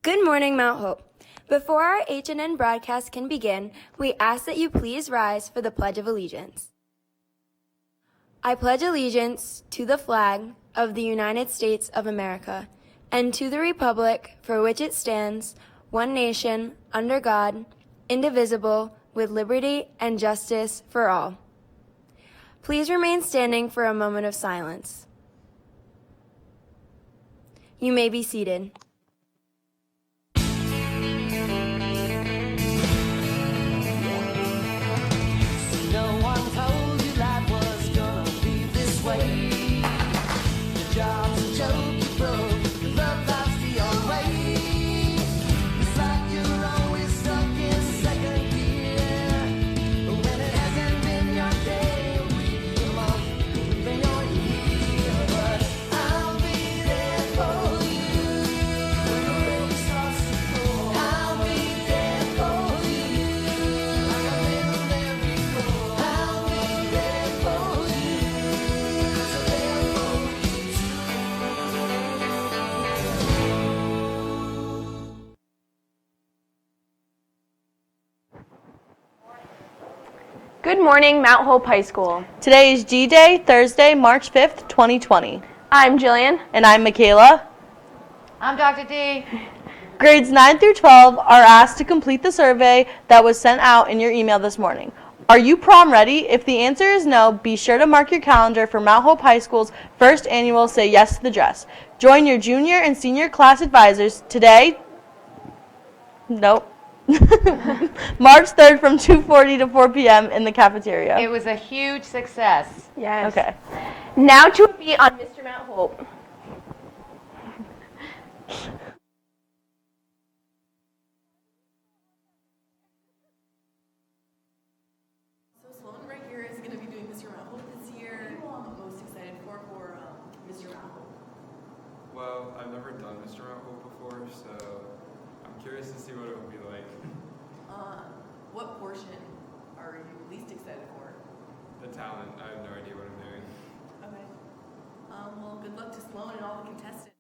Good morning, Mount Hope. Before our HNN broadcast can begin, we ask that you please rise for the Pledge of Allegiance. I pledge allegiance to the flag of the United States of America and to the republic for which it stands, one nation, under God, indivisible, with liberty and justice for all. Please remain standing for a moment of silence. You may be seated. Good morning, Mount Hope High School. Today is G-Day, Thursday, March 5th, 2020. I'm Jillian. And I'm Michaela. I'm Dr. D. Grades 9 through 12 are asked to complete the survey that was sent out in your email this morning. Are you prom ready? If the answer is no, be sure to mark your calendar for Mount Hope High School's first annual Say Yes to the Dress. Join your junior and senior class advisors today. March 3rd from 2:40 to 4 p.m. in the cafeteria. It was a huge success. Yes. Okay. Now to a beat on Mr. Mount Hope. So Sloan right here is going to be doing Mr. Mount Hope this year. I'm most excited for Mr. Mount Hope. Well, I've never done Mr. Mount Hope before, so I'm curious to see what it would be like. What portion are you least excited for? The talent, I have no idea what I'm doing. Okay. Well, good luck to Sloan and all the contestants.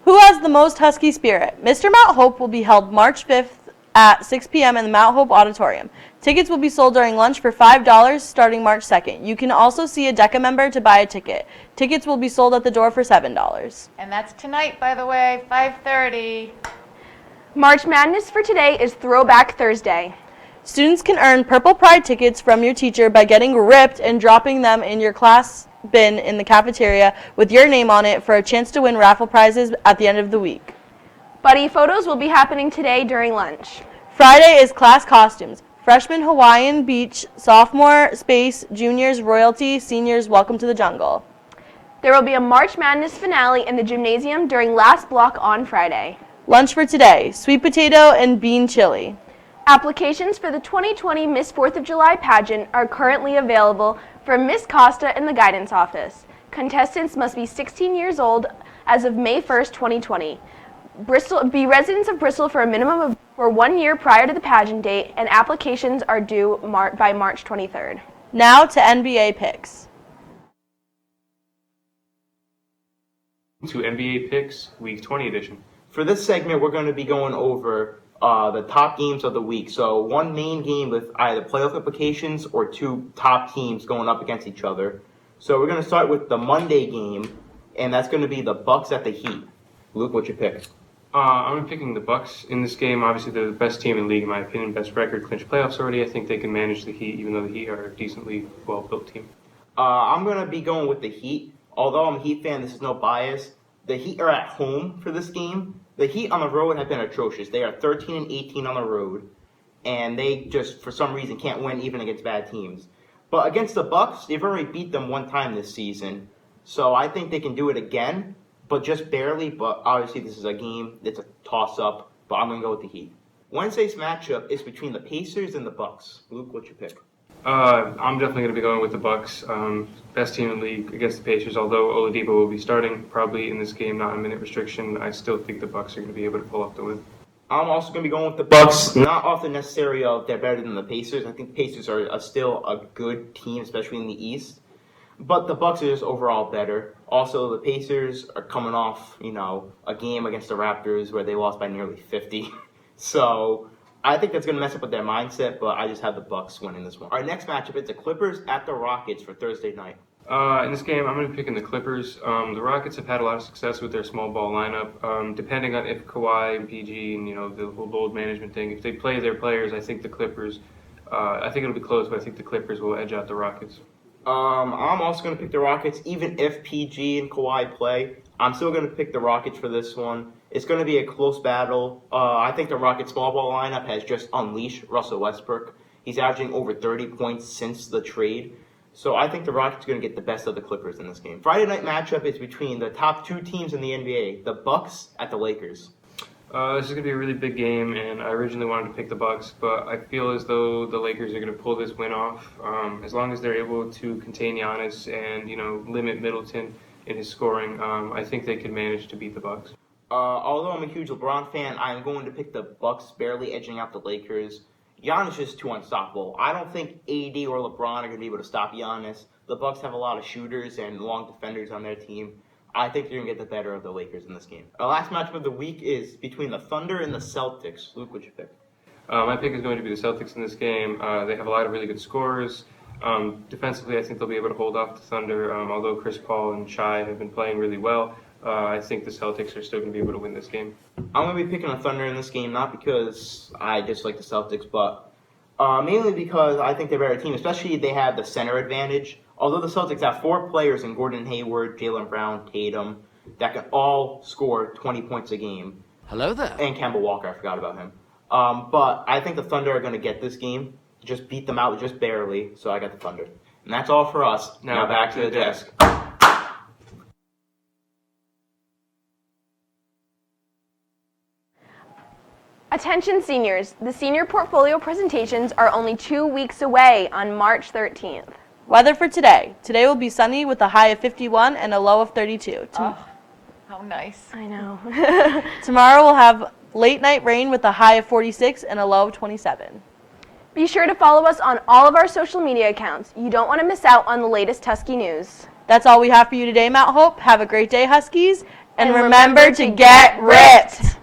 Who has the most Husky spirit? Mr. Mount Hope will be held March 5th at 6 p.m. in the Mount Hope Auditorium. Tickets will be sold during lunch for $5 starting March 2nd. You can also see a DECA member to buy a ticket. Tickets will be sold at the door for $7. And that's tonight, by the way, 5:30. March Madness for today is Throwback Thursday. Students can earn Purple Pride tickets from your teacher by getting ripped and dropping them in your class bin in the cafeteria with your name on it for a chance to win raffle prizes at the end of the week. Buddy photos will be happening today during lunch. Friday is class costumes. Freshman Hawaiian Beach, sophomore Space, juniors Royalty, seniors Welcome to the Jungle. There will be a March Madness finale in the gymnasium during last block on Friday. Lunch for today, sweet potato and bean chili. Applications for the 2020 Miss 4th of July pageant are currently available from Miss Costa in the guidance office. Contestants must be 16 years old as of May 1st, 2020. Be residents of Bristol for a minimum of 1 year prior to the pageant date, and applications are due by March 23rd. Now to NBA picks. To NBA Picks Week 20 edition. For this segment, we're going to be going over the top games of the week. So one main game with either playoff implications or two top teams going up against each other. So we're going to start with the Monday game, and that's going to be the Bucks at the Heat. Luke, what's your pick? I'm picking the Bucks in this game. Obviously, they're the best team in the league, in my opinion. Best record, clinched playoffs already. I think they can manage the Heat, even though the Heat are a decently well-built team. I'm going to be going with the Heat. Although I'm a Heat fan, this is no bias. The Heat are at home for this game. The Heat on the road have been atrocious. They are 13-18 on the road, and they just, for some reason, can't win even against bad teams. But against the Bucks, they've already beat them one time this season. So I think they can do it again, but just barely. But obviously, this is a game. It's a toss-up, but I'm going to go with the Heat. Wednesday's matchup is between the Pacers and the Bucks. Luke, what's your pick? I'm definitely going to be going with the Bucks. Best team in the league against the Pacers. Although Oladipo will be starting probably in this game, not a minute restriction, I still think the Bucks are going to be able to pull off the win. I'm also going to be going with the Bucks, not off the necessary of they're better than the Pacers. I think the Pacers are still a good team, especially in the East. But the Bucks are just overall better. Also, the Pacers are coming off, a game against the Raptors where they lost by nearly 50. So I think that's going to mess up with their mindset, but I just have the Bucks winning this one. Our next matchup is the Clippers at the Rockets for Thursday night. In this game, I'm going to be picking the Clippers. The Rockets have had a lot of success with their small ball lineup. Depending on if Kawhi and PG and the whole load management thing, if they play their players, I think the Clippers. I think it'll be close, but I think the Clippers will edge out the Rockets. I'm also going to pick the Rockets, even if PG and Kawhi play. I'm still going to pick the Rockets for this one. It's going to be a close battle. I think the Rockets small ball lineup has just unleashed Russell Westbrook. He's averaging over 30 points since the trade. So I think the Rockets are going to get the best of the Clippers in this game. Friday night matchup is between the top two teams in the NBA, the Bucks at the Lakers. This is going to be a really big game, and I originally wanted to pick the Bucks, but I feel as though the Lakers are going to pull this win off. As long as they're able to contain Giannis and limit Middleton in his scoring, I think they can manage to beat the Bucks. Although I'm a huge LeBron fan, I'm going to pick the Bucks, barely edging out the Lakers. Giannis is just too unstoppable. I don't think AD or LeBron are going to be able to stop Giannis. The Bucks have a lot of shooters and long defenders on their team. I think they're going to get the better of the Lakers in this game. Our last matchup of the week is between the Thunder and the Celtics. Luke, what'd you pick? My pick is going to be the Celtics in this game. They have a lot of really good scorers. Defensively, I think they'll be able to hold off the Thunder. Although Chris Paul and Shai have been playing really well, I think the Celtics are still going to be able to win this game. I'm going to be picking the Thunder in this game, not because I dislike the Celtics, but mainly because I think they're a better team, especially they have the center advantage. Although the Celtics have 4 players in Gordon Hayward, Jaylen Brown, Tatum, that can all score 20 points a game. Hello there. And Kemba Walker, I forgot about him. But I think the Thunder are going to get this game, just beat them out just barely, so I got the Thunder. And that's all for us. Now back to the desk. Attention seniors, the senior portfolio presentations are only 2 weeks away on March 13th. Weather for today. Today will be sunny with a high of 51 and a low of 32. Oh, how nice. I know. Tomorrow we'll have late night rain with a high of 46 and a low of 27. Be sure to follow us on all of our social media accounts. You don't want to miss out on the latest Husky news. That's all we have for you today, Mount Hope. Have a great day, Huskies. And remember to get ripped.